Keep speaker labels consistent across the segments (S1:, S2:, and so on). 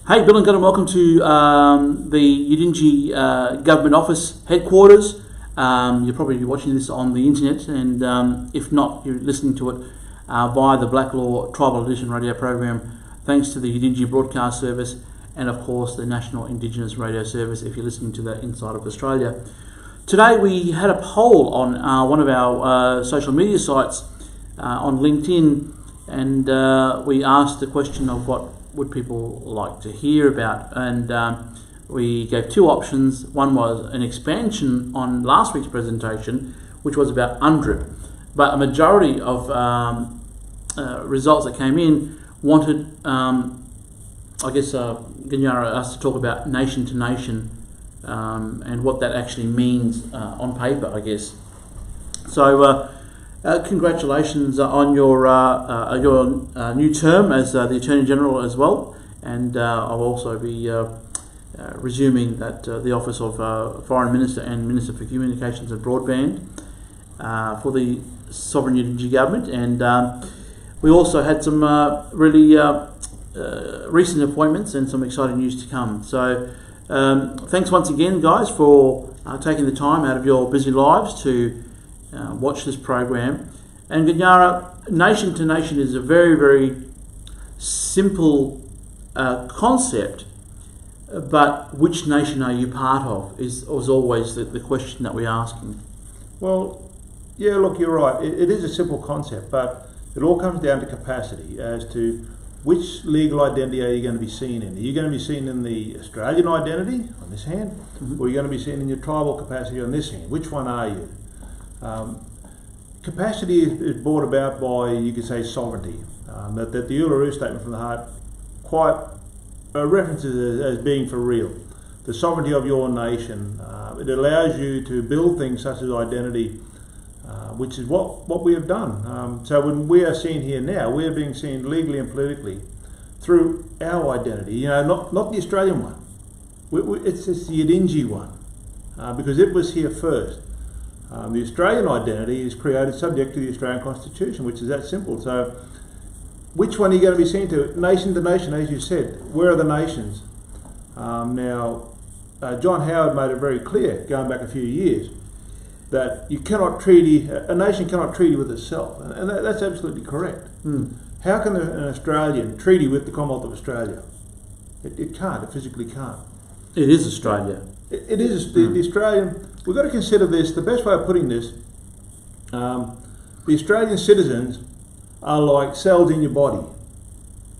S1: Hey, Bill and Gunn, and welcome to the Udingi Government Office headquarters. You're probably watching this on the internet, and if not, you're listening to it via the Black Law Tribal Edition radio program, thanks to the Udingi Broadcast Service and, of course, the National Indigenous Radio Service if you're listening to that inside of Australia. Today we had a poll on one of our social media sites on LinkedIn, and we asked the question of what would people like to hear about, and we gave two options. One was an expansion on last week's presentation, which was about UNDRIP, but a majority of results that came in wanted, Ganyara us to talk about nation to nation and what that actually means on paper, I guess. So congratulations on your new term as the Attorney General as well, and I'll also be resuming that the office of Foreign Minister and Minister for Communications and Broadband for the Sovereign Unity Government, and we also had some really recent appointments and some exciting news to come. So thanks once again, guys, for taking the time out of your busy lives to watch this program. And Ganyara, nation to nation is a very, very simple concept, but which nation are you part of is always the question that we're asking.
S2: Well, yeah, look, you're right. It is a simple concept, but it all comes down to capacity as to which legal identity are you going to be seen in. Are you going to be seen in the Australian identity on this hand, or are you going to be seen in your tribal capacity on this hand? Which one are you? Capacity is brought about by, you could say, sovereignty. That the Uluru Statement from the Heart quite references as being for real. The sovereignty of your nation. It allows you to build things such as identity, which is what we have done. So when we are seen here now, we are being seen legally and politically through our identity. You know, not the Australian one. It's the Udingi one, because it was here first. The Australian identity is created subject to the Australian Constitution, which is that simple. So which one are you going to be seen to? Nation to nation, as you said. Where are the nations? Now, John Howard made it very clear, going back a few years, that you cannot a nation cannot treaty with itself. And that's absolutely correct. How can an Australian treaty with the Commonwealth of Australia? It can't, it physically can't.
S1: It is Australia.
S2: It is the Australian. We've got to consider this. The best way of putting this, the Australian citizens are like cells in your body.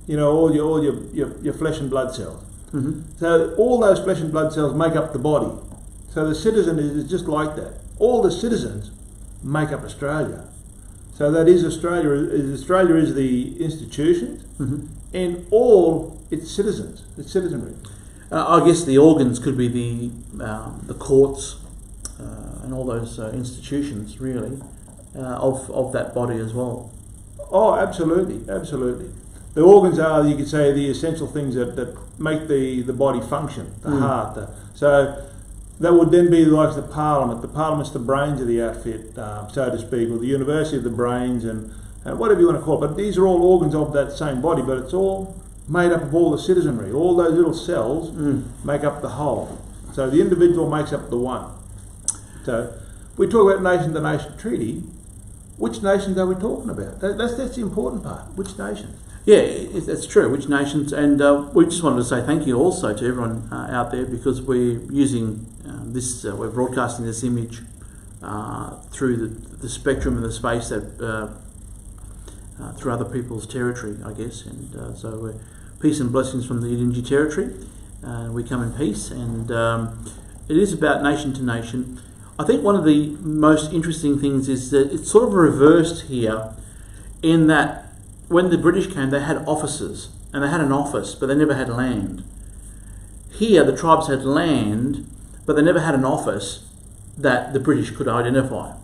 S2: You know, all your flesh and blood cells. So all those flesh and blood cells make up the body. So the citizen is just like that. All the citizens make up Australia. So that is Australia. Australia is the institutions and all its citizens, its citizenry.
S1: I guess the organs could be the courts and all those institutions, really, of that body as well.
S2: Oh, absolutely, absolutely. The organs are, you could say, the essential things that make the body function, the heart. So that would then be like the Parliament. The Parliament's the brains of the outfit, so to speak, or the University of the brains, and whatever you want to call it. But these are all organs of that same body, but it's all made up of all the citizenry. All those little cells make up the whole. So the individual makes up the one. So we talk about nation-to-nation treaty. Which nations are we talking about? That's the important part. Which nations?
S1: Yeah, that's true. Which nations? And we just wanted to say thank you also to everyone out there, because we're using this. We're broadcasting this image through the spectrum and the space that through other people's territory, I guess. And so peace and blessings from the Udingi territory. We come in peace, and it is about nation to nation. I think one of the most interesting things is that it's sort of reversed here, in that when the British came, they had offices, and they had an office, but they never had land. Here, the tribes had land, but they never had an office that the British could identify.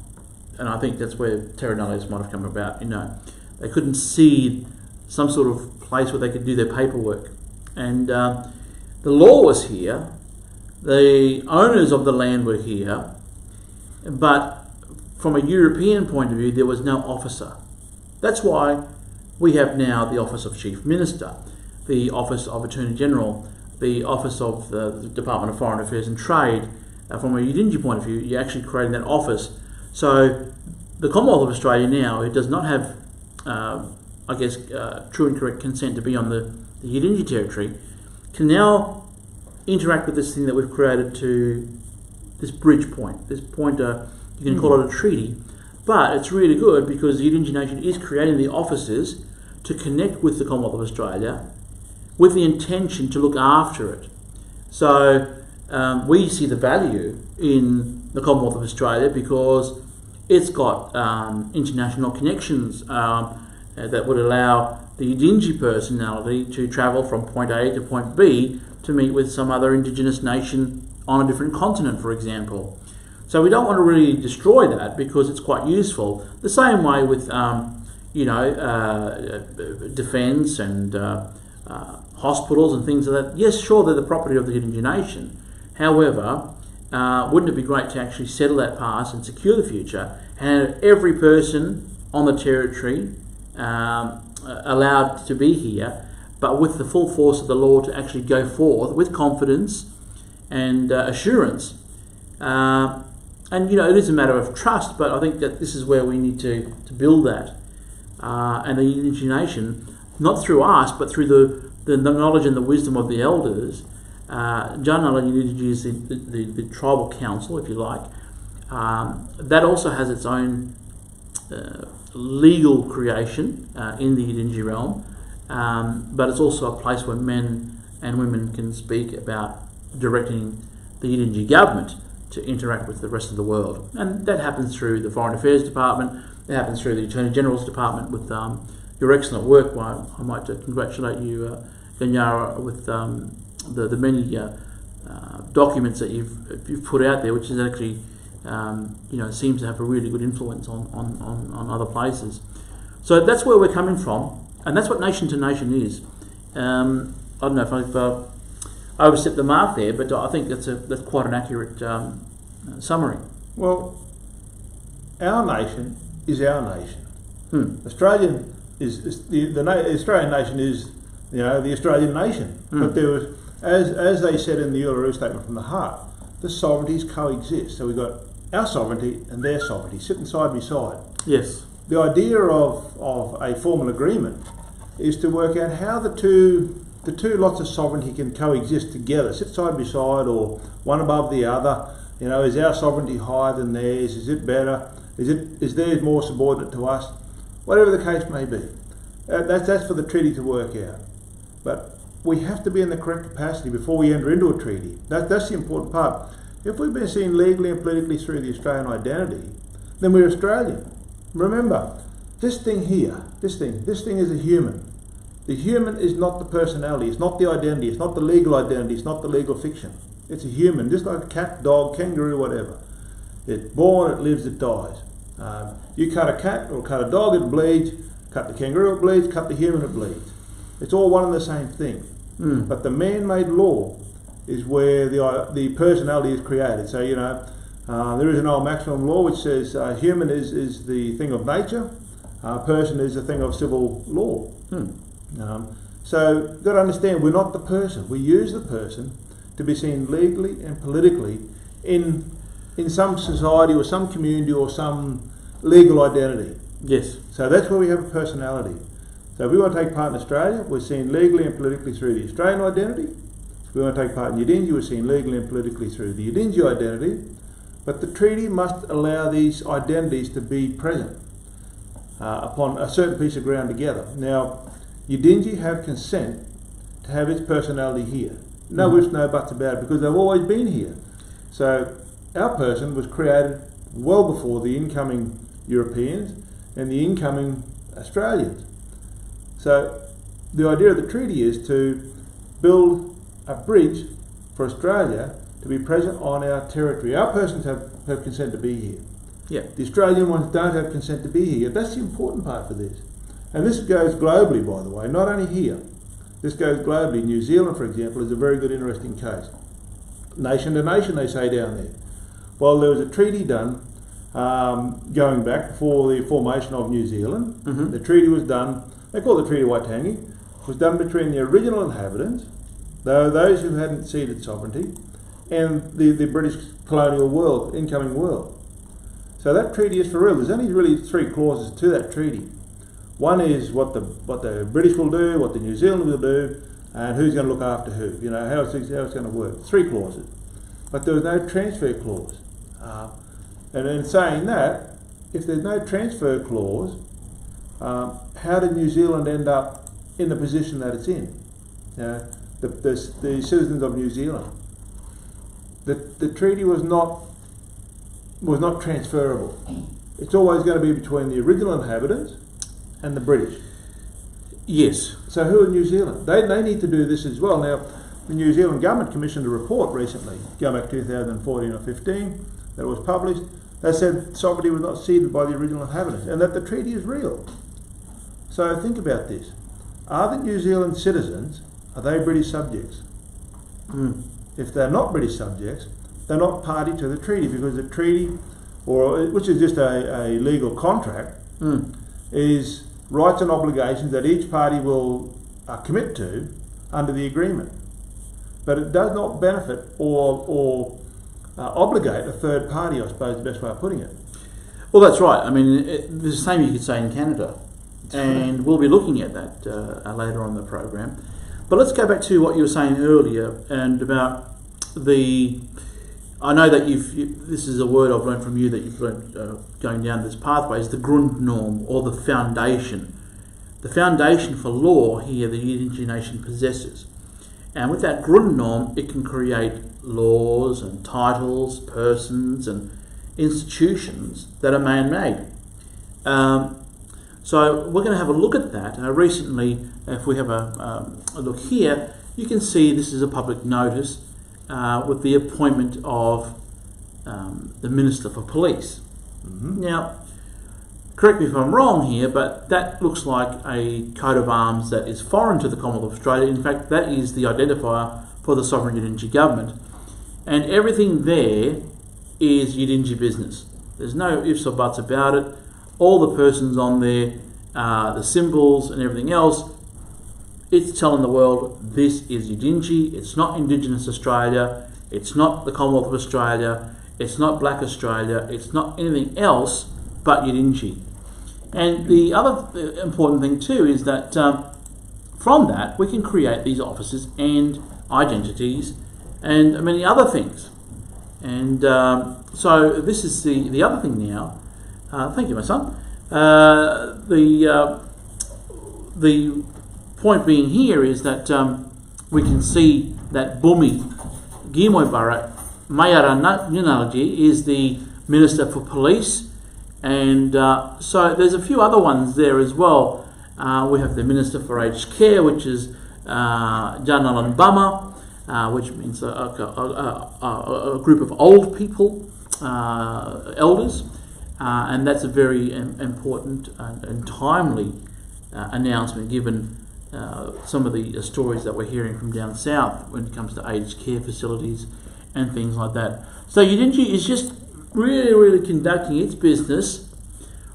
S1: And I think that's where terra nullius might have come about. You know, they couldn't see some sort of place where they could do their paperwork. And the law was here, the owners of the land were here, but from a European point of view, there was no officer. That's why we have now the office of Chief Minister. the Office of Attorney General, the Office of the Department of Foreign Affairs and Trade. From a Udingi point of view, you're actually creating that office. So the Commonwealth of Australia now, it does not have, true and correct consent to be on the Udingi territory, can now interact with this thing that we've created to this bridge point. This point, you can call it a treaty, but it's really good because the Udingi Nation is creating the offices to connect with the Commonwealth of Australia with the intention to look after it. So we see the value in the Commonwealth of Australia because it's got international connections that would allow the Udingi personality to travel from point A to point B to meet with some other Indigenous nation on a different continent, for example. So we don't want to really destroy that because it's quite useful. The same way with defence and hospitals and things like that. Yes, sure, they're the property of the Udingi Nation. However, wouldn't it be great to actually settle that past and secure the future and have every person on the territory allowed to be here, but with the full force of the law to actually go forth with confidence and assurance. And it is a matter of trust, but I think that this is where we need to build that. And the Udingi Nation, not through us, but through the knowledge and the wisdom of the elders, Janala Udingi is the tribal council, if you like, that also has its own legal creation in the Udingi realm, but it's also a place where men and women can speak about directing the Udingi government to interact with the rest of the world. And that happens through the Foreign Affairs Department, it happens through the Attorney General's Department with your excellent work. Well, I might congratulate you, Ganyara, with the many documents that you've put out there, which is actually seems to have a really good influence on other places. So that's where we're coming from, and that's what nation to nation is. I don't know if I've overstepped the mark there, but I think that's quite an accurate summary.
S2: Well, our nation is our nation. Australian is the Australian nation is the Australian nation. But there was, as they said in the Uluru Statement from the Heart, the sovereignties coexist. So we've got our sovereignty and their sovereignty sitting side by side.
S1: Yes.
S2: The idea of a formal agreement is to work out how the two lots of sovereignty can coexist together, sit side by side or one above the other. Is our sovereignty higher than theirs? Is it better? Is theirs more subordinate to us? Whatever the case may be. That's for the treaty to work out. But we have to be in the correct capacity before we enter into a treaty. That's the important part. If we've been seen legally and politically through the Australian identity, then we're Australian. Remember, this thing here, this thing is a human. The human is not the personality, it's not the identity, it's not the legal identity, it's not the legal fiction. It's a human, just like a cat, dog, kangaroo, whatever. It's born, it lives, it dies. You cut a cat or cut a dog, it bleeds. Cut the kangaroo, it bleeds. Cut the human, it bleeds. It's all one and the same thing. But the man-made law is where the personality is created. So, there is an old maximum law which says human is the thing of nature, person is the thing of civil law. So you've got to understand, we're not the person. We use the person to be seen legally and politically in some society or some community or some legal identity.
S1: Yes.
S2: So that's where we have a personality. So if we want to take part in Australia, we're seen legally and politically through the Australian identity. If we want to take part in Udingi, we're seen legally and politically through the Udingi identity. But the treaty must allow these identities to be present upon a certain piece of ground together. Now, Udingi have consent to have its personality here. No ifs, no buts about it, because they've always been here. So our person was created well before the incoming Europeans and the incoming Australians. So the idea of the treaty is to build a bridge for Australia to be present on our territory. Our persons have consent to be here.
S1: Yeah.
S2: The Australian ones don't have consent to be here. That's the important part for this. And this goes globally, by the way, not only here. This goes globally. New Zealand, for example, is a very good, interesting case. Nation to nation, they say down there. Well, there was a treaty done going back before the formation of New Zealand. The treaty was done, they call it the Treaty of Waitangi, was done between the original inhabitants, those who hadn't ceded sovereignty, and the British colonial world, incoming world. So that treaty is for real. There's only really 3 clauses to that treaty. One is what the British will do, what the New Zealand will do, and who's going to look after who. You know, how it's going to work. 3 clauses. But there was no transfer clause. And in saying that, if there's no transfer clause, how did New Zealand end up in the position that it's in? The citizens of New Zealand. The treaty was not transferable. It's always going to be between the original inhabitants and the British.
S1: Yes.
S2: So who are New Zealand? They need to do this as well. Now, the New Zealand government commissioned a report recently, going back 2014 or 15, that was published. They said sovereignty was not ceded by the original inhabitants and that the treaty is real. So think about this. Are the New Zealand citizens, are they British subjects? If they're not British subjects, they're not party to the treaty, because the treaty, which is just a legal contract, is rights and obligations that each party will commit to under the agreement. But it does not benefit or obligate a third party, I suppose, the best way of putting it.
S1: Well, that's right. I mean, the same you could say in Canada. And we'll be looking at that later on in the program. But let's go back to what you were saying earlier and about I know that this is a word I've learned from you that you've learned going down this pathway, is the Grundnorm, or the foundation. The foundation for law here the Yidinji nation possesses. And with that Grundnorm, it can create laws and titles, persons and institutions that are man-made. So we're going to have a look at that. Recently, if we have a look here, you can see this is a public notice with the appointment of the Minister for Police. Now, correct me if I'm wrong here, but that looks like a coat of arms that is foreign to the Commonwealth of Australia. In fact, that is the identifier for the sovereign Yidinji government. And everything there is Yidinji business. There's no ifs or buts about it. All the persons on there, the symbols and everything else, it's telling the world this is Yidinji. It's not Indigenous Australia. It's not the Commonwealth of Australia. It's not Black Australia. It's not anything else but Yidinji. And the other important thing too is that from that we can create these offices and identities and many other things. And so this is the other thing now. Thank you, my son. The point being here is that we can see that Bumi Gimoybara Mayara Nunalji is the Minister for Police, and so there's a few other ones there as well. We have the Minister for Aged Care, which is Janalan Bama, which means a group of old people, elders. And that's a very important and timely announcement, given some of the stories that we're hearing from down south when it comes to aged care facilities and things like that. So Yidinji is just really conducting its business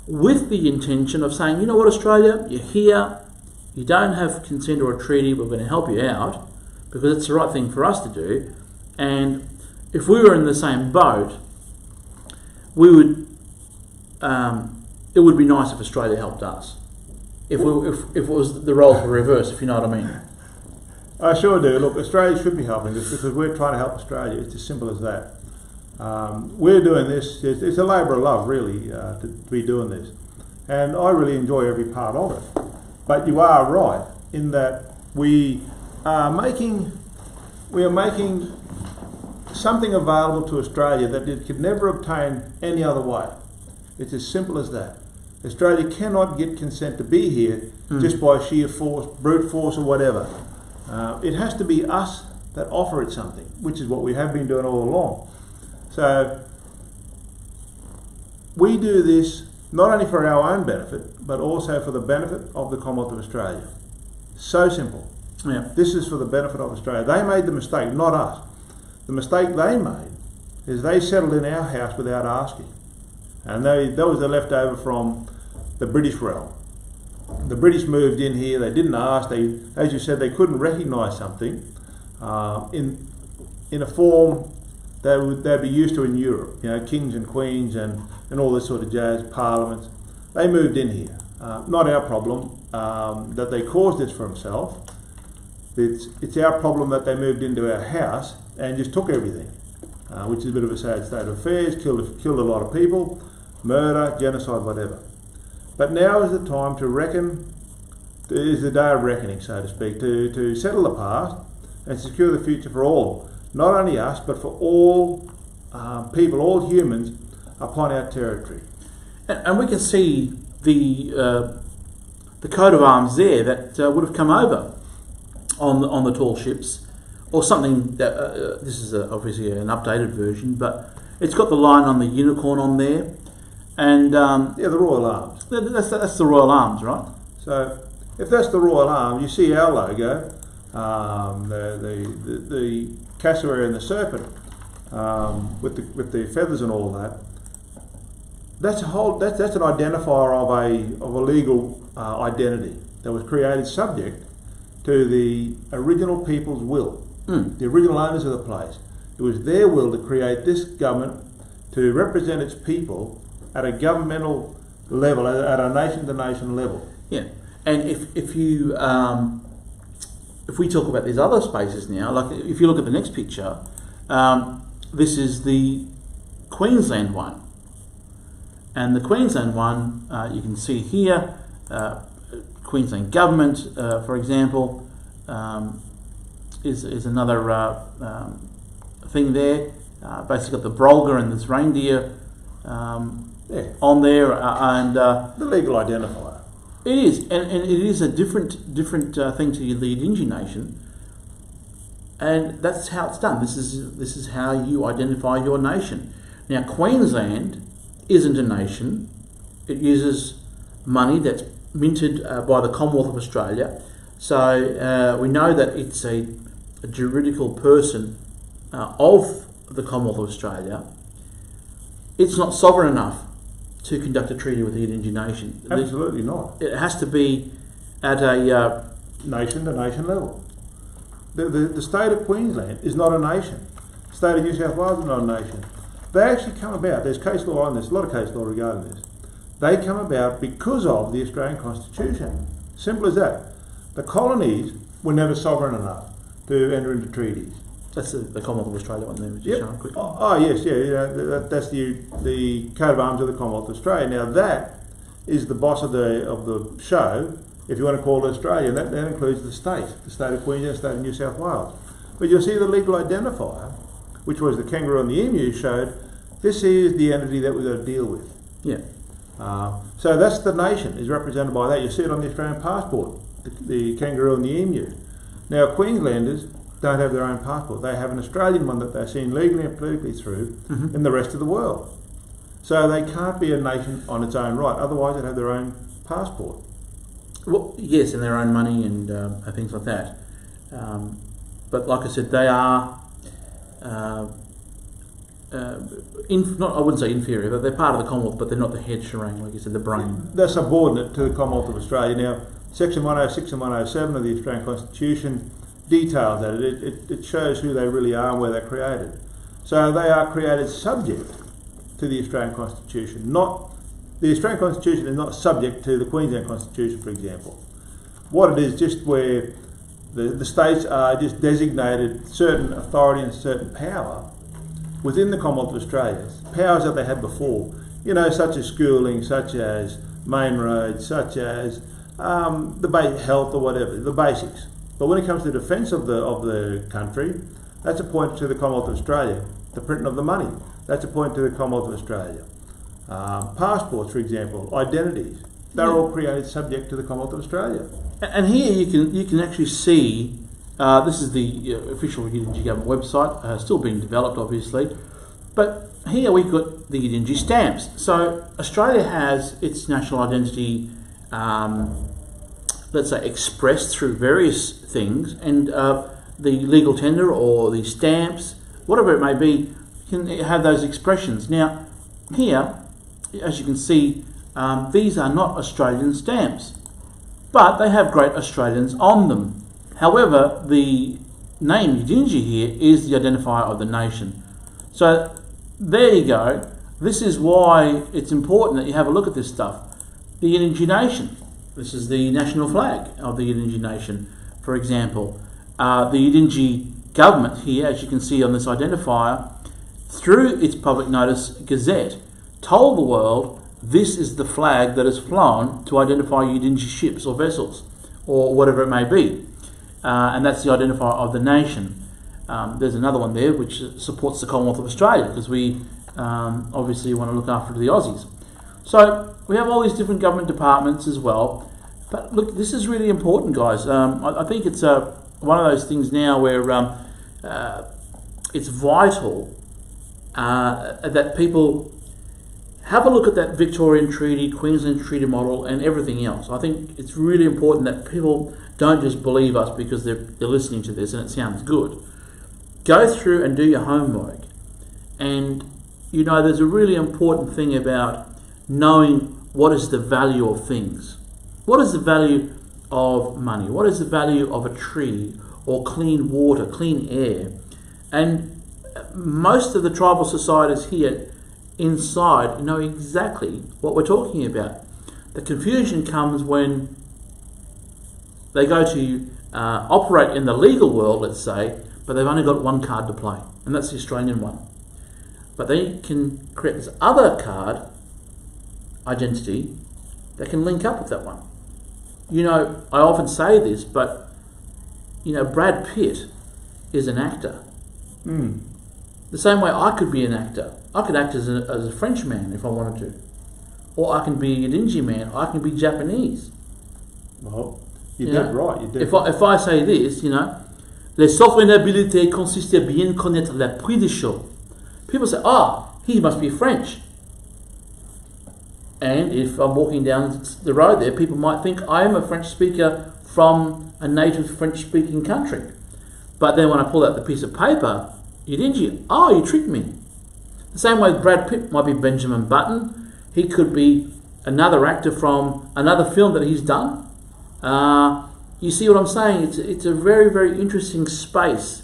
S1: with the intention of saying, you know what, Australia, you're here, you don't have consent or a treaty, we're going to help you out because it's the right thing for us to do. And if we were in the same boat, we would. It would be nice if Australia helped us. If it was the roles were reversed, if you know what I mean.
S2: I sure do. Look, Australia should be helping us because we're trying to help Australia. It's as simple as that. We're doing this. It's a labour of love, really, to be doing this, and I really enjoy every part of it. But you are right in that we are making something available to Australia that it could never obtain any other way. It's as simple as that. Australia cannot get consent to be here just by sheer force, brute force or whatever. It has to be us that offer it something, which is what we have been doing all along. So we do this not only for our own benefit, but also for the benefit of the Commonwealth of Australia. So simple.
S1: Yeah.
S2: This is for the benefit of Australia. They made the mistake, not us. The mistake they made is they settled in our house without asking. And that was the leftover from the British realm. the British moved in here. They didn't ask. They, as you said, they couldn't recognise something in a form they'd be used to in Europe. You know, kings and queens and all this sort of jazz, parliaments. They moved in here. Not our problem that they caused this for themselves. It's our problem that they moved into our house and just took everything, which is a bit of a sad state of affairs. Killed a lot of people, murder, genocide, whatever. But now is the time to reckon. Is the day of reckoning, so to speak, to settle the past and secure the future for all, not only us, but for all people, all humans upon our territory.
S1: And we can see the coat of arms there that would have come over on the tall ships, or something that this is obviously an updated version, but it's got the line on the unicorn on there, and
S2: yeah, the Royal Arms.
S1: That's the Royal Arms, right?
S2: So if that's the Royal Arms, you see our logo, the cassowary and the serpent with the feathers and all that. That's an identifier of a legal identity that was created subject to the original people's will, the original owners of the place. It was their will to create this government to represent its people at a governmental level, at a nation-to-nation level.
S1: Yeah, and if we talk about these other spaces now, like if you look at the next picture, this is the Queensland one. And the Queensland one, you can see here, Queensland government, for example, is another thing there. Basically got the brolga and this reindeer on there, and
S2: the legal identifier.
S1: It is, and it is a different thing to the Yidinji nation, and that's how it's done. This is how you identify your nation. Now, Queensland isn't a nation. It uses money that's minted by the Commonwealth of Australia. So we know that it's a juridical person of the Commonwealth of Australia. It's not sovereign enough to conduct a treaty with the Yidinji nation.
S2: Absolutely not.
S1: It has to be at a
S2: nation-to-nation level. The state of Queensland is not a nation. The state of New South Wales is not a nation. They actually come about, there's case law on this, a lot of case law regarding this. They come about because of the Australian Constitution. Simple as that. The colonies were never sovereign enough to enter into treaties.
S1: That's the Commonwealth of Australia one there.
S2: Yep. Yes, that's the coat of arms of the Commonwealth of Australia. Now that is the boss of the show, if you want to call it Australia, and that includes the state of Queensland, the state of New South Wales. But you'll see the legal identifier, which was the kangaroo and the emu, showed this is the entity that we've got to deal with.
S1: Yeah.
S2: So that's the nation is represented by that. You see it on the Australian passport, the kangaroo and the emu. Now Queenslanders don't have their own passport. They have an Australian one that they're seen legally and politically through in the rest of the world. So they can't be a nation on its own right. Otherwise, they'd have their own passport.
S1: Well, yes, and their own money and things like that. But like I said, they are I wouldn't say inferior, but they're part of the Commonwealth, but they're not the head shirang, like you said, the brain.
S2: They're subordinate to the Commonwealth of Australia. Now, Section 106 and 107 of the Australian Constitution details that. It shows who they really are and where they're created. So they are created subject to the Australian Constitution. The Australian Constitution is not subject to the Queensland Constitution, for example. What it is, just where the states are just designated certain authority and certain power within the Commonwealth of Australia, powers that they had before, such as schooling, such as main roads, such as health or whatever, the basics. But when it comes to defence of the country, that's appointed to the Commonwealth of Australia. The printing of the money, that's appointed to the Commonwealth of Australia. Passports, for example, identities, they're all created subject to the Commonwealth of Australia.
S1: And here you can actually see, this is the official Yidinji government website, still being developed obviously, but here we've got the Yidinji stamps. So Australia has its national identity, let's say, expressed through various things, and the legal tender or the stamps, whatever it may be, can have those expressions. Now here, as you can see, these are not Australian stamps. but they have great Australians on them. However, the name Yidinji here is the identifier of the nation. So there you go. This is why it's important that you have a look at this stuff. The Yidinji nation. This is the national flag of the Yidinji nation, for example. The Yidinji government here, as you can see on this identifier, through its public notice gazette, told the world this is the flag that is flown to identify Yidinji ships or vessels, or whatever it may be. And that's the identifier of the nation. There's another one there which supports the Commonwealth of Australia, because we obviously want to look after the Aussies. So we have all these different government departments as well. But look, this is really important, guys. I think it's one of those things now where it's vital that people have a look at that Victorian Treaty, Queensland Treaty model, and everything else. I think it's really important that people don't just believe us because they're listening to this and it sounds good. Go through and do your homework. And, you know, there's a really important thing about knowing what is the value of things. What is the value of money? What is the value of a tree or clean water, clean air? And most of the tribal societies here inside know exactly what we're talking about. The confusion comes when they go to operate in the legal world, let's say, but they've only got one card to play, and that's the Australian one. But they can create this other card identity that can link up with that one. You know, I often say this, but, you know, Brad Pitt is an actor. The same way I could be an actor. I could act as a French man if I wanted to. Or I can be a Yidinji man. I can be Japanese.
S2: Well, you're dead right. You're dead
S1: if I say this, you know, la souveraineté consiste à bien connaître la prix des choses. People say, he must be French. And if I'm walking down the road there, people might think I am a French speaker from a native French-speaking country. But then when I pull out the piece of paper, Yidinji, you tricked me. The same way Brad Pitt might be Benjamin Button. He could be another actor from another film that he's done. You see what I'm saying? It's a very, very interesting space,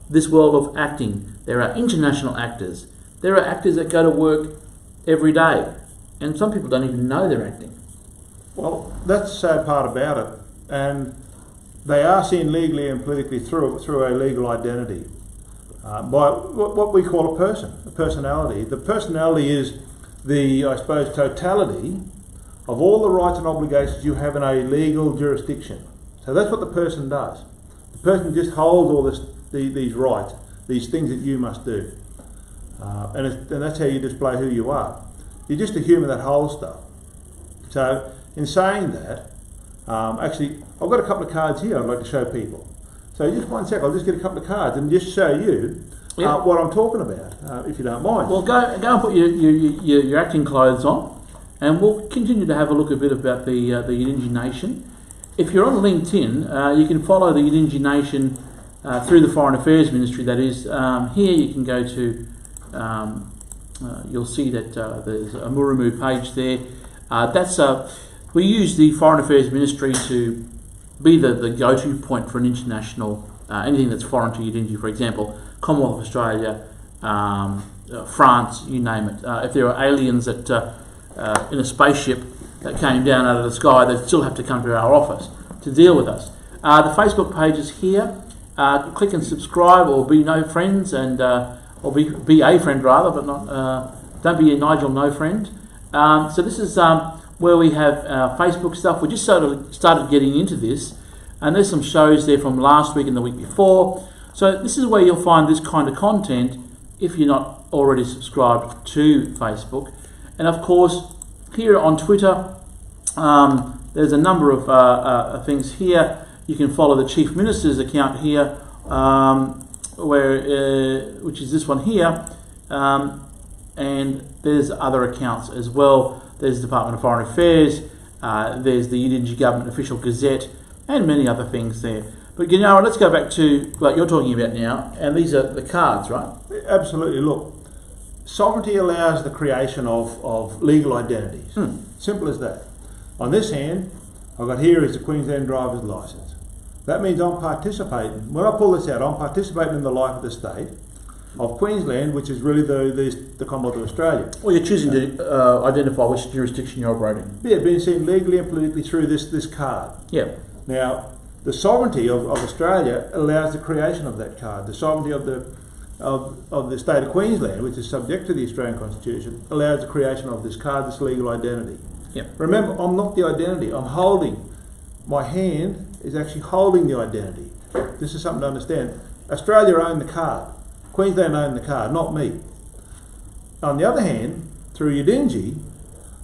S1: this world of acting. There are international actors. There are actors that go to work every day. And some people don't even know they're acting.
S2: Well, that's the sad part about it. And they are seen legally and politically through a legal identity. By what we call a person, a personality. The personality is the, I suppose, totality of all the rights and obligations you have in a legal jurisdiction. So that's what the person does. The person just holds all these rights, these things that you must do. And that's how you display who you are. You're just a human that holds stuff. So in saying that, actually, I've got a couple of cards here I'd like to show people. So just one sec, I'll just get a couple of cards and just show you what I'm talking about, if you don't mind.
S1: Well, go and put your acting clothes on, and we'll continue to have a look a bit about the Yidinji Nation. If you're on LinkedIn, you can follow the Yidinji Nation through the Foreign Affairs Ministry. That is, here you can go to, you'll see that there's a Murumu page there. We use the Foreign Affairs Ministry to be the go-to point for an international, anything that's foreign to Yidinji, for example, Commonwealth of Australia, France, you name it. If there are aliens that in a spaceship that came down out of the sky, they still have to come to our office to deal with us. The Facebook page is here. Click and subscribe, or be no friends, and or be a friend rather, but not don't be a Nigel no friend. So this is where we have Facebook stuff. We just started getting into this, and there's some shows there from last week and the week before. So this is where you'll find this kind of content if you're not already subscribed to Facebook. And of course, here on Twitter, there's a number of things here. You can follow the Chief Minister's account here, which is this one here, and there's other accounts as well. There's the Department of Foreign Affairs, there's the Yidinji Government Official Gazette, and many other things there. But you know, let's go back to what you're talking about now, and these are the cards, right?
S2: Absolutely. Look, sovereignty allows the creation of legal identities. Simple as that. On this hand, I've got here is the Queensland driver's licence. That means I'm participating. When I pull this out, I'm participating in the life of the state of Queensland, which is really the Commonwealth of Australia.
S1: Well, you're choosing to identify which jurisdiction you're operating.
S2: Yeah, being seen legally and politically through this card.
S1: Yeah.
S2: Now, the sovereignty of Australia allows the creation of that card. The sovereignty of the state of Queensland, which is subject to the Australian Constitution, allows the creation of this card, this legal identity.
S1: Yeah.
S2: Remember, I'm not the identity. I'm holding. My hand is actually holding the identity. This is something to understand. Australia owned the card. Queensland owned the card, not me. On the other hand, through Yidinji,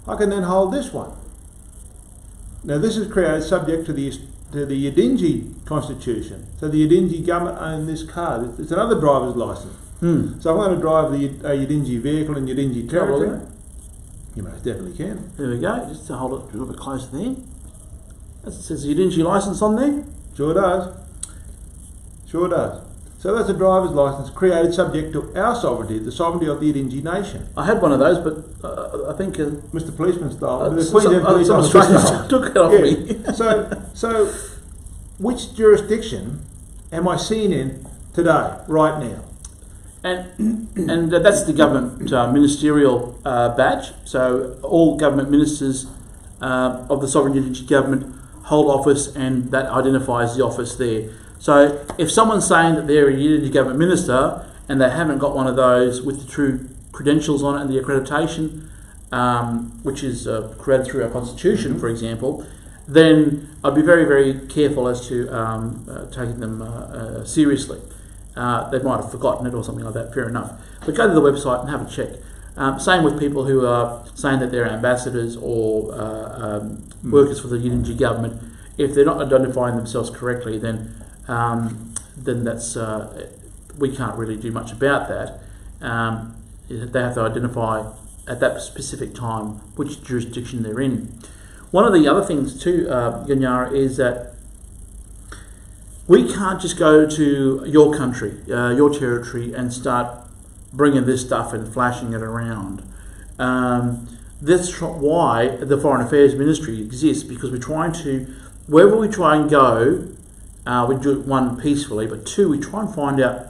S2: I can then hold this one. Now, this is created subject to the Yidinji Constitution. So the Yidinji government own this card. It's another driver's licence. So I'm going to drive a Yidinji vehicle in Yidinji territory. You most definitely can.
S1: There we go. Just to hold it a little bit closer there. It says Yidinji licence on there.
S2: Sure does. Sure does. So that's a driver's licence created subject to our sovereignty, the sovereignty of the Yidinji nation.
S1: I had one of those, but I think
S2: Mr. Policeman style. The
S1: Queensland Police Officer took it off me.
S2: So, which jurisdiction am I seen in today, right now?
S1: And that's the government ministerial badge. So all government ministers of the sovereign Yidinji government hold office, and that identifies the office there. So if someone's saying that they're a Yidinji government minister and they haven't got one of those with the true credentials on it and the accreditation, which is created through our constitution, for example, then I'd be very, very careful as to taking them seriously. They might have forgotten it or something like that, fair enough. But go to the website and have a check. Same with people who are saying that they're ambassadors or workers for the Yidinji government. If they're not identifying themselves correctly, then that's we can't really do much about that. They have to identify at that specific time which jurisdiction they're in. One of the other things too, Ganyara, is that we can't just go to your country, your territory, and start bringing this stuff and flashing it around. That's why the Foreign Affairs Ministry exists, because we're trying to, wherever we try and go, we do it, one, peacefully, but two, we try and find out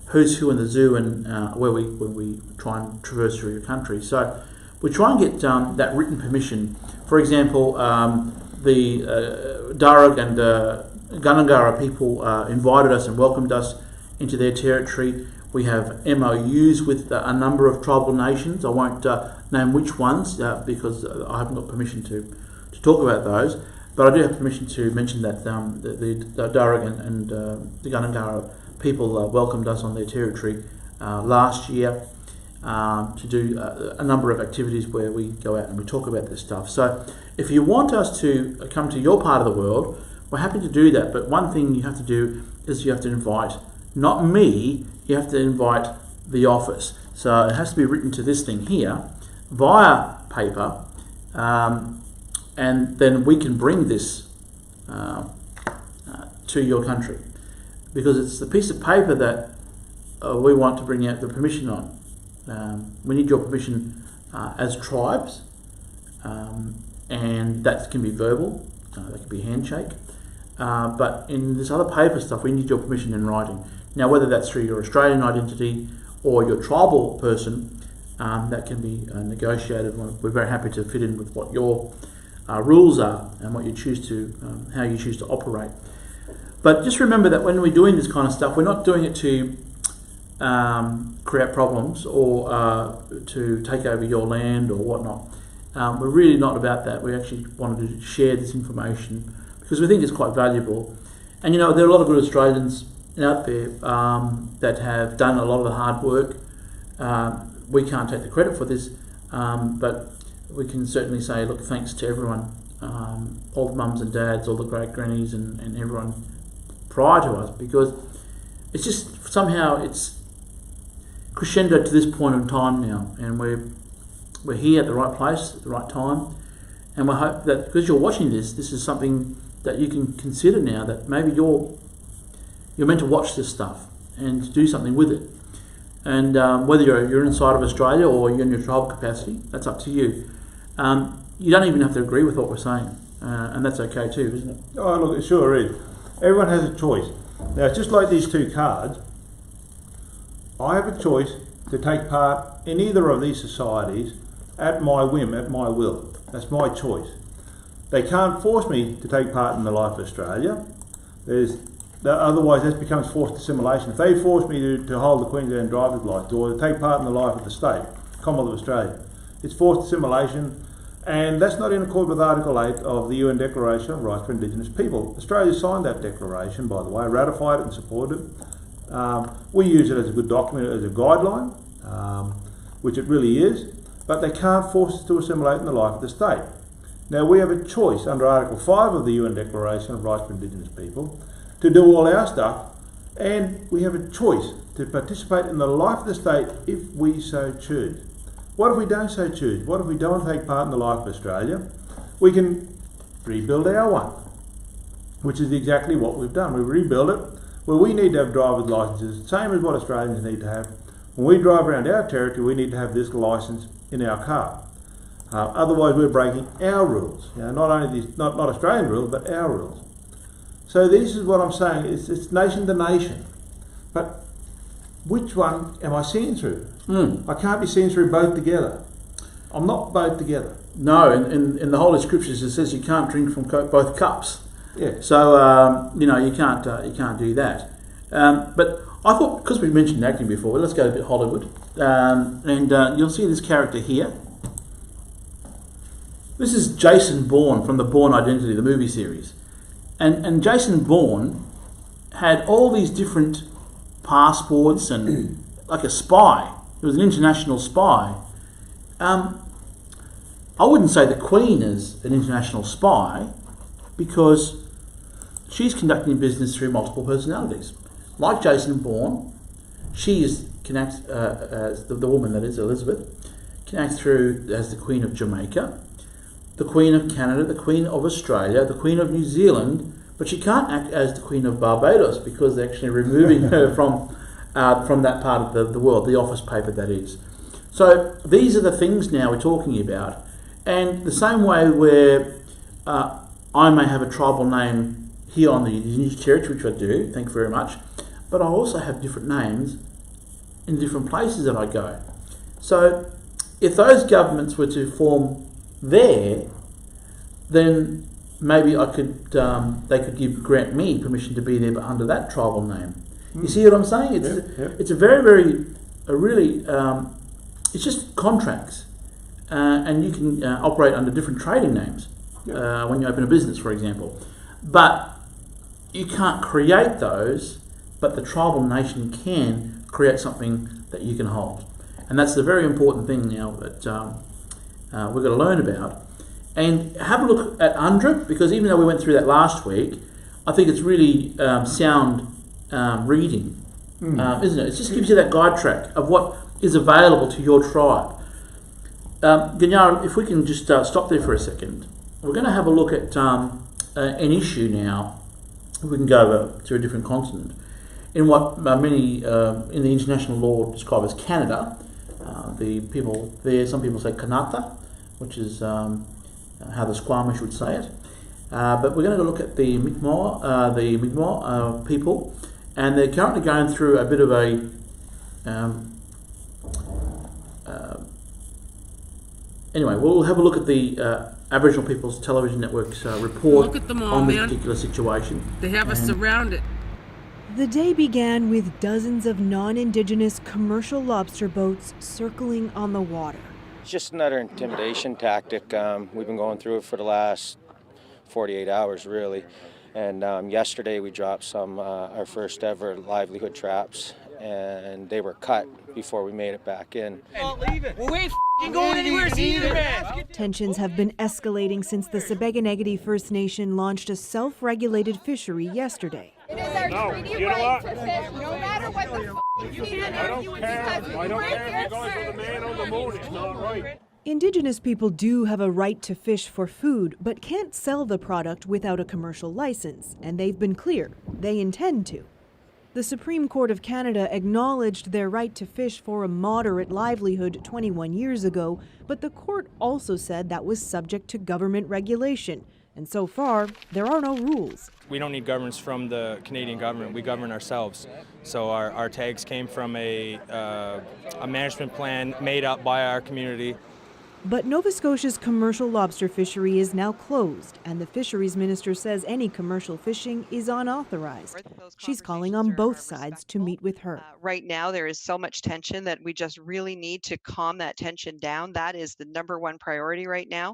S1: who's who in the zoo and when we try and traverse through your country. So we try and get that written permission. For example, the Darug and Gunungurra people invited us and welcomed us into their territory. We have MOUs with a number of tribal nations. I won't name which ones because I haven't got permission to talk about those. But I do have permission to mention that the Darug and the Gunungurra people welcomed us on their territory last year to do a number of activities where we go out and we talk about this stuff. So if you want us to come to your part of the world, we're happy to do that. But one thing you have to do is you have to invite, not me, you have to invite the office. So it has to be written to this thing here via paper, and then we can bring this to your country, because it's the piece of paper that we want to bring out the permission on. We need your permission as tribes, and that can be verbal, that can be handshake, but in this other paper stuff we need your permission in writing. Now whether that's through your Australian identity or your tribal person, that can be negotiated. We're very happy to fit in with what your rules are and what you choose to, how you choose to operate. But just remember that when we're doing this kind of stuff, we're not doing it to create problems or to take over your land or whatnot. We're really not about that. We actually wanted to share this information because we think it's quite valuable. And you know, there are a lot of good Australians out there that have done a lot of the hard work. We can't take the credit for this, but we can certainly say, look, thanks to everyone, all the mums and dads, all the great grannies and everyone prior to us, because it's just somehow it's crescendo to this point in time now, and we're here at the right place at the right time, and we hope that because you're watching this is something that you can consider now, that maybe you're meant to watch this stuff and to do something with it. And whether you're inside of Australia or you're in your tribal capacity, that's up to you. You don't even have to agree with what we're saying. and that's okay too, isn't it?
S2: Oh, look, it sure is. Everyone has a choice. Now, it's just like these two cards. I have a choice to take part in either of these societies at my whim, at my will. That's my choice. They can't force me to take part in the life of Australia. Otherwise, that becomes forced assimilation. If they force me to hold the Queensland driver's licence or to take part in the life of the state, Commonwealth of Australia, it's forced assimilation, and that's not in accord with Article 8 of the UN Declaration of Rights for Indigenous People. Australia signed that declaration, by the way, ratified it and supported it. We use it as a good document, as a guideline, which it really is, but they can't force us to assimilate in the life of the state. Now, we have a choice under Article 5 of the UN Declaration of Rights for Indigenous People to do all our stuff, and we have a choice to participate in the life of the state if we so choose. What if we don't so choose? What if we don't take part in the life of Australia? We can rebuild our one, which is exactly what we've done. We rebuild it where we need to have driver's licences, same as what Australians need to have. When we drive around our territory, we need to have this licence in our car. Otherwise, we're breaking our rules. Not only not Australian rules, but our rules. So this is what I'm saying. It's nation to nation. But which one am I seeing through? I can't be seen through both together. I'm not both together.
S1: No, in the Holy Scriptures it says you can't drink from both cups.
S2: Yeah.
S1: So you can't do that. But I thought, because we mentioned acting before, let's go a bit Hollywood, and you'll see this character here. This is Jason Bourne from the Bourne Identity, the movie series, and Jason Bourne had all these different passports and like a spy. He was an international spy. I wouldn't say the Queen is an international spy because she's conducting business through multiple personalities. Like Jason Bourne, she can act as the woman that is Elizabeth, can act through as the Queen of Jamaica, the Queen of Canada, the Queen of Australia, the Queen of New Zealand, but she can't act as the Queen of Barbados because they're actually removing her from that part of the world, the office paper that is. So these are the things now we're talking about. And the same way where I may have a tribal name here on the Indigenous territory, which I do, thank you very much, but I also have different names in different places that I go. So if those governments were to form there, then maybe I could they could grant me permission to be there, but under that tribal name. You see what I'm saying? It's a very really it's just contracts, and you can operate under different trading names when you open a business, for example. But you can't create those, but the tribal nation can create something that you can hold, and that's the very important thing now that we've got to learn about. And have a look at UNDRIP, because even though we went through that last week, I think it's really sound reading, isn't it? It just gives you that guide track of what is available to your tribe. Ganyara, if we can just stop there for a second, we're going to have a look at an issue now. If we can go to a different continent, in what many in the international law describe as Canada. The people there, some people say Kanata, which is how the Squamish would say it. But we're going to look at the Mi'kmaq people, and they're currently going through a bit of a anyway, we'll have a look at the Aboriginal People's Television Network's report on this particular situation.
S3: They have us surrounded.
S4: The day began with dozens of non-Indigenous commercial lobster boats circling on the water.
S5: It's just another intimidation tactic. We've been going through it for the last 48 hours, really. And yesterday we dropped our first ever livelihood traps, and they were cut before we made it back in.
S3: We ain't going anywhere either, man.
S4: Tensions have been escalating since the Sebeganegedy First Nation launched a self-regulated fishery yesterday.
S6: It is our treaty right to fish, no matter what the you can argue with, because
S7: I don't care if you guys are the man on the moon, it's not right.
S4: Indigenous people do have a right to fish for food, but can't sell the product without a commercial license, and they've been clear, they intend to. The Supreme Court of Canada acknowledged their right to fish for a moderate livelihood 21 years ago, but the court also said that was subject to government regulation, And so far, there are no rules.
S8: We don't need governance from the Canadian government. We govern ourselves. So our tags came from a management plan made up by our community.
S4: But Nova Scotia's commercial lobster fishery is now closed, and the fisheries minister says any commercial fishing is unauthorized. She's calling on both sides to meet with her.
S9: Right now, there is so much tension that we just really need to calm that tension down. That is the #1 priority right now.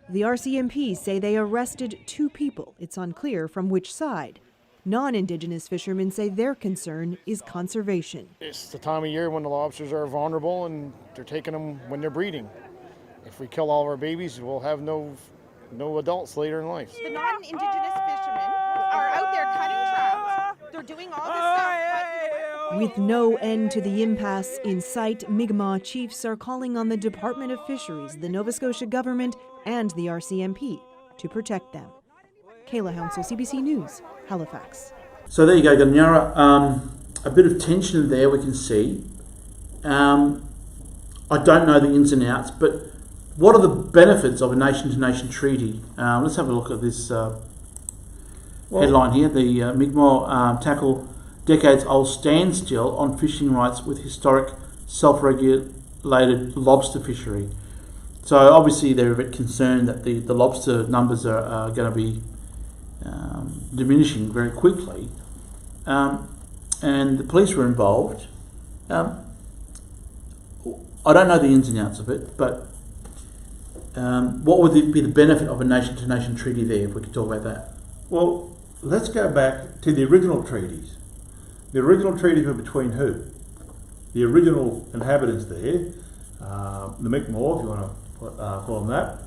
S4: The RCMP say they arrested 2 people. It's unclear from which side. Non-Indigenous fishermen say their concern is conservation.
S10: It's the time of year when the lobsters are vulnerable and they're taking them when they're breeding. If we kill all of our babies, we'll have no adults later in life.
S11: The non-Indigenous fishermen are out there cutting trout. They're doing all this stuff.
S4: With no end to the impasse in sight, Mi'kmaq chiefs are calling on the Department of Fisheries, the Nova Scotia government, and the RCMP to protect them. Kayla Hounsell, CBC News, Halifax.
S1: So there you go, Ganyara. A bit of tension there we can see. I don't know the ins and outs, but what are the benefits of a nation-to-nation treaty? Let's have a look at this headline here. The Mi'kmaq tackle decades-old standstill on fishing rights with historic self-regulated lobster fishery. So obviously they're a bit concerned that the lobster numbers are going to be diminishing very quickly. And the police were involved. I don't know the ins and outs of it, but what would be the benefit of a nation-to-nation treaty there, if we could talk about that?
S2: Well, let's go back to the original treaties. The original treaties were between who? The original inhabitants there, the Mi'kmaq, if you want to call them that,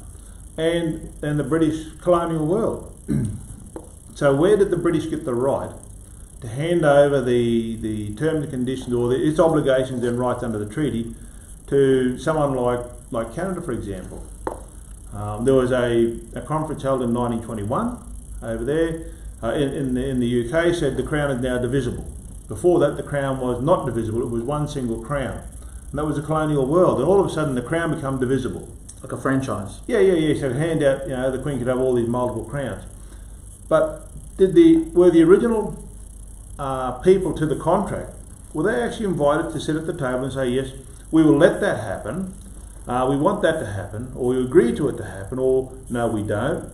S2: and the British colonial world. So where did the British get the right to hand over the terms and conditions, or its obligations and rights under the treaty, to someone like Canada, for example? There was a conference held in 1921 over there in the UK, said the Crown is now divisible. Before that, the Crown was not divisible, it was one single Crown. And that was the colonial world, and all of a sudden the Crown became divisible.
S1: Like a franchise?
S2: Yeah, so hand out, the Queen could have all these multiple crowns. But were the original people to the contract, were they actually invited to sit at the table and say, yes, we will let that happen, we want that to happen, or we agree to it to happen, or no, we don't?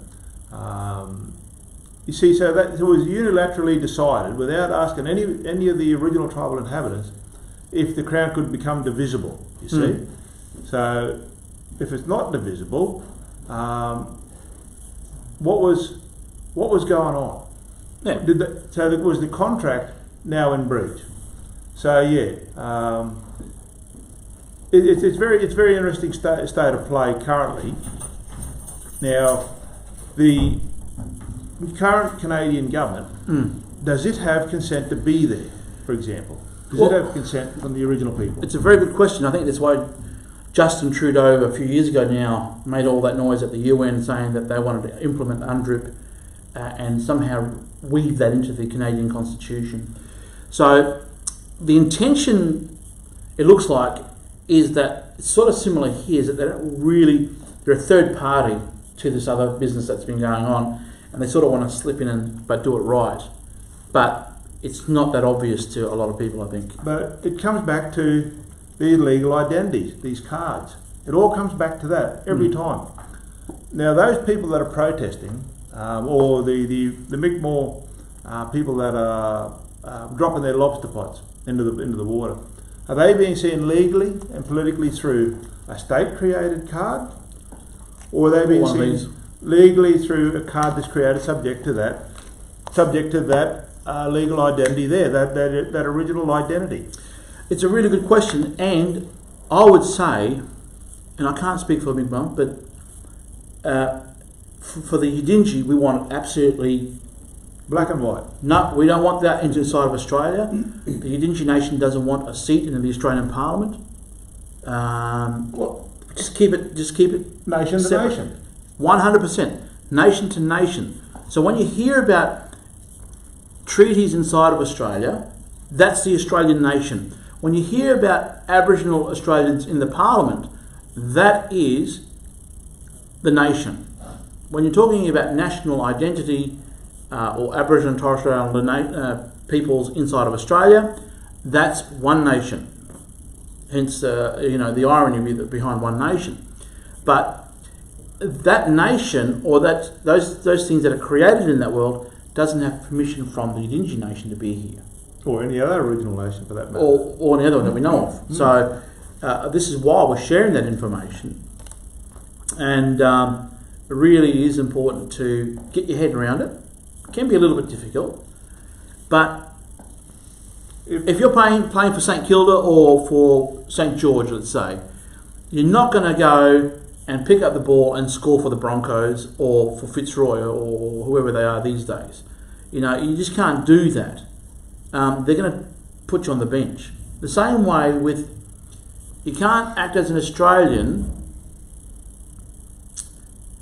S2: You see, so that it was unilaterally decided without asking any of the original tribal inhabitants if the Crown could become divisible, you see. So if it's not divisible, what was going on?
S1: Yeah.
S2: So was the contract now in breach? So yeah, it's very interesting state of play currently. Now, the current Canadian government, does it have consent to be there, for example? Does it have consent from the original people?
S1: It's a very good question. I think that's why Justin Trudeau a few years ago now made all that noise at the UN saying that they wanted to implement UNDRIP and somehow weave that into the Canadian Constitution. So the intention, it looks like, is that it's sort of similar here, is that they're a third party to this other business that's been going on, and they sort of want to slip in but do it right. But it's not that obvious to a lot of people, I think.
S2: But it comes back to these legal identities, these cards. It all comes back to that every time. Now, those people that are protesting, or the Mi'kmaq people that are dropping their lobster pots into the water, are they being seen legally and politically through a state-created card, or are they being seen legally through a card that's created subject to that legal identity there, that original identity?
S1: It's a really good question, and I would say, and I can't speak for Mi'kmaq, but for the Yidinji, we want it absolutely
S2: black and white.
S1: No, we don't want that inside of Australia. The Yidinji nation doesn't want a seat in the Australian Parliament. Just keep it
S2: nation
S1: separate.
S2: To nation.
S1: 100%, nation to nation. So when you hear about treaties inside of Australia, that's the Australian nation. When you hear about Aboriginal Australians in the Parliament, that is the nation. when you're talking about national identity or Aboriginal and Torres Strait Islander peoples inside of Australia, that's one nation. Hence, the irony behind one nation. But that nation or those things that are created in that world doesn't have permission from the Indigenous nation to be here.
S2: Or any other Aboriginal nation for that matter.
S1: Or any other one that we know of. Mm. So this is why we're sharing that information. And it really is important to get your head around it. It can be a little bit difficult. But if you're playing for St Kilda or for St George, let's say, you're not going to go and pick up the ball and score for the Broncos or for Fitzroy or whoever they are these days. You just can't do that. They're going to put you on the bench. The same way with, you can't act as an Australian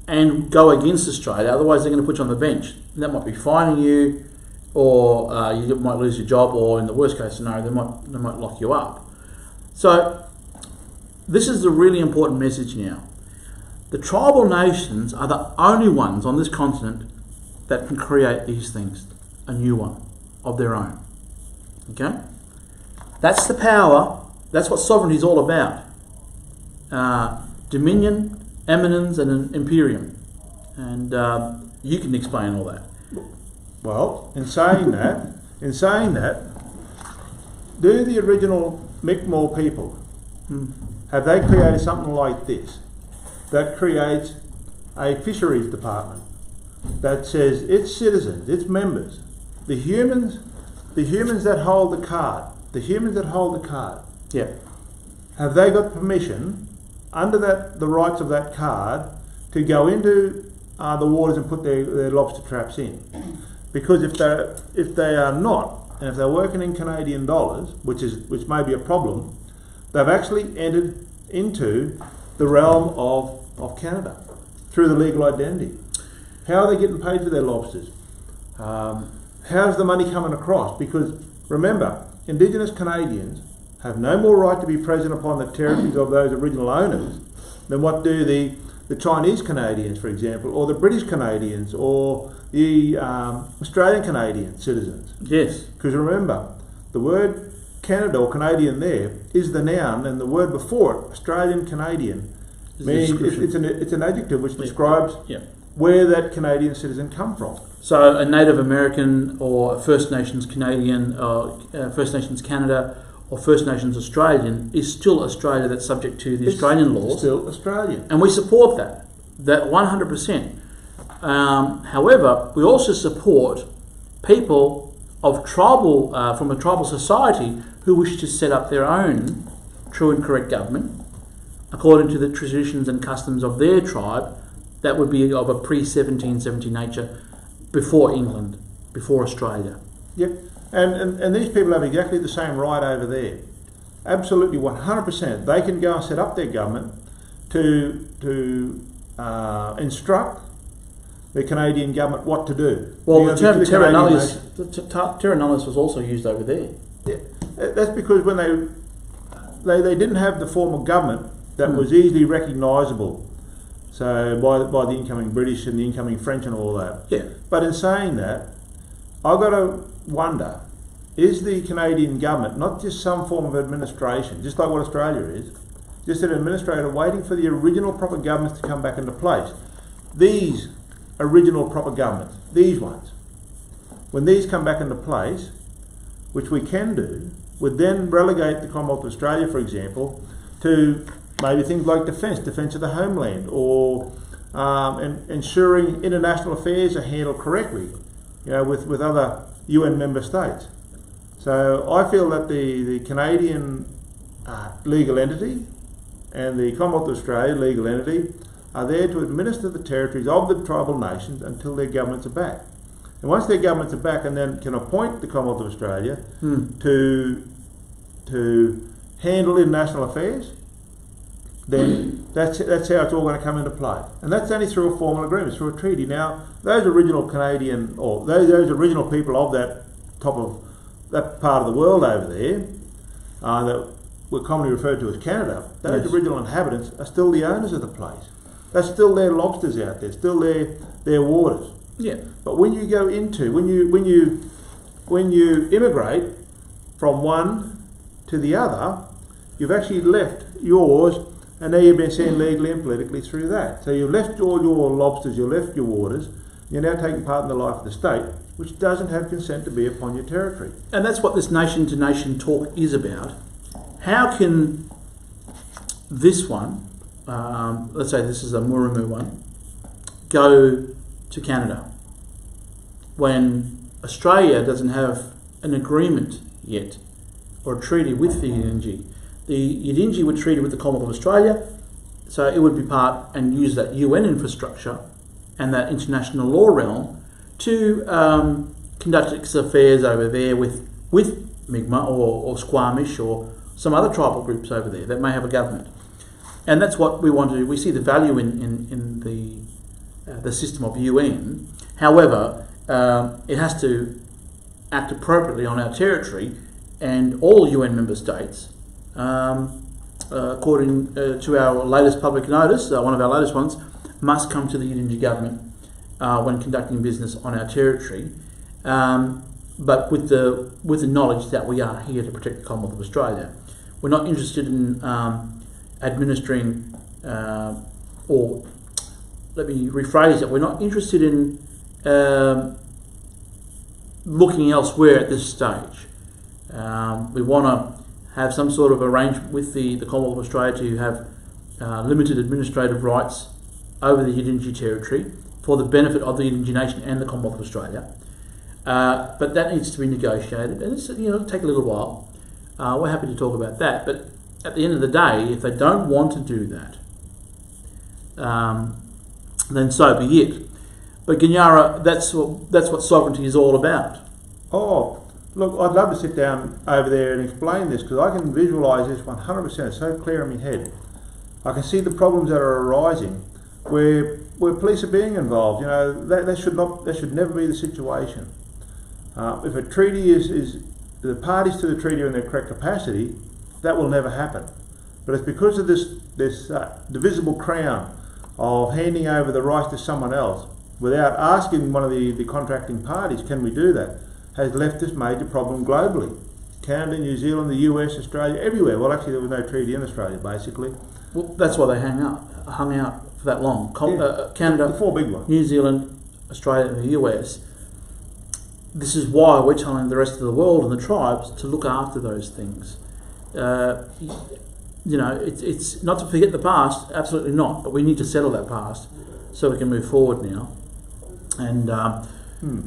S1: and go against Australia, otherwise they're going to put you on the bench. And that might be fining you, or you might lose your job, or in the worst case scenario, they might lock you up. So this is the really important message now. The tribal nations are the only ones on this continent that can create these things, a new one of their own. Okay? That's the power. That's what sovereignty is all about. Dominion, eminence, and imperium. And you can explain all that.
S2: Well, in saying that, do the original Mi'kmaq people, have they created something like this that creates a fisheries department that says its citizens, its members, the humans that hold the card,
S1: yeah,
S2: have they got permission under the rights of that card to go into the waters and put their lobster traps in? Because if they are not, and if they're working in Canadian dollars, which may be a problem, they've actually entered into the realm of Canada through the legal identity. How are they getting paid for their lobsters? How's the money coming across? Because remember, Indigenous Canadians have no more right to be present upon the territories of those original owners than what do the Chinese Canadians, for example, or the British Canadians, or the Australian Canadian citizens.
S1: Yes.
S2: Because remember, the word Canada or Canadian there is the noun, and the word before it, Australian Canadian, means it's an adjective which describes where that Canadian citizen come from.
S1: So a Native American or First Nations Canadian, First Nations Canada, or First Nations Australian is still Australia, that's subject to the Australian laws.
S2: Still Australian.
S1: And we support that 100%. However, we also support people of tribal, from a tribal society who wish to set up their own true and correct government according to the traditions and customs of their tribe that would be of a pre-1770 nature, before England, before Australia.
S2: Yep. And these people have exactly the same right over there. Absolutely 100%. They can go and set up their government to instruct the Canadian government what to do.
S1: Well, the term terra nullius was also used over there.
S2: Yeah. That's because when they didn't have the form of government that was easily recognisable. So by the incoming British and the incoming French and all that.
S1: Yeah.
S2: But in saying that, I've got to wonder, is the Canadian government not just some form of administration, just like what Australia is, just an administrator waiting for the original proper governments to come back into place? These original proper governments, these ones, when these come back into place, which we can do, would then relegate the Commonwealth of Australia, for example, to maybe things like defence of the homeland, or ensuring international affairs are handled correctly, with other UN member states. So I feel that the Canadian legal entity and the Commonwealth of Australia legal entity are there to administer the territories of the tribal nations until their governments are back. And once their governments are back, and then can appoint the Commonwealth of Australia to handle international affairs, then that's how it's all going to come into play. And that's only through a formal agreement, through a treaty. Now, those original Canadian, or those original people of that part of the world over there, that were commonly referred to as Canada, those original inhabitants are still the owners of the place. That's still their lobsters out there, still their waters.
S1: Yeah.
S2: But when you go into when you immigrate from one to the other, you've actually left yours, and now you've been seen legally and politically through that. So you've left all your lobsters, you've left your waters. You're now taking part in the life of the state, which doesn't have consent to be upon your territory.
S1: And that's what this nation-to-nation talk is about. How can this one, let's say this is a Murimu one, go to Canada when Australia doesn't have an agreement yet or a treaty with the Yidinji? The Yidinji were treated with the Commonwealth of Australia, so it would be part and use that UN infrastructure and that international law realm to conduct its affairs over there with Mi'kmaq or Squamish or some other tribal groups over there that may have a government. And that's what we want to do. We see the value in the system of UN. However, it has to act appropriately on our territory, and all UN member states, according to our latest public notice, one of our latest ones, must come to the Yidinji government when conducting business on our territory, but with the knowledge that we are here to protect the Commonwealth of Australia. We're not interested in administering, or let me rephrase it, we're not interested in looking elsewhere at this stage. We want to have some sort of arrangement with the Commonwealth of Australia to have limited administrative rights over the Yidinji territory for the benefit of the Yidinji nation and the Commonwealth of Australia. But that needs to be negotiated, and it'll take a little while. We're happy to talk about that, but at the end of the day, if they don't want to do that, then so be it. But Ginyara, that's what sovereignty is all about.
S2: Oh, look, I'd love to sit down over there and explain this, because I can visualise this 100%. It's so clear in my head. I can see the problems that are arising where police are being involved. That should never be the situation. If a treaty is the parties to the treaty are in their correct capacity, that will never happen. But it's because of this divisible crown of handing over the rights to someone else without asking one of the contracting parties, can we do that, has left this major problem globally. Canada, New Zealand, the US, Australia, everywhere. Well, actually, there was no treaty in Australia, basically.
S1: Well, that's why they hung out for that long. Canada,
S2: the four big ones.
S1: New Zealand, Australia, and the US. This is why we're telling the rest of the world and the tribes to look after those things. It's not to forget the past, absolutely not. But we need to settle that past so we can move forward now. And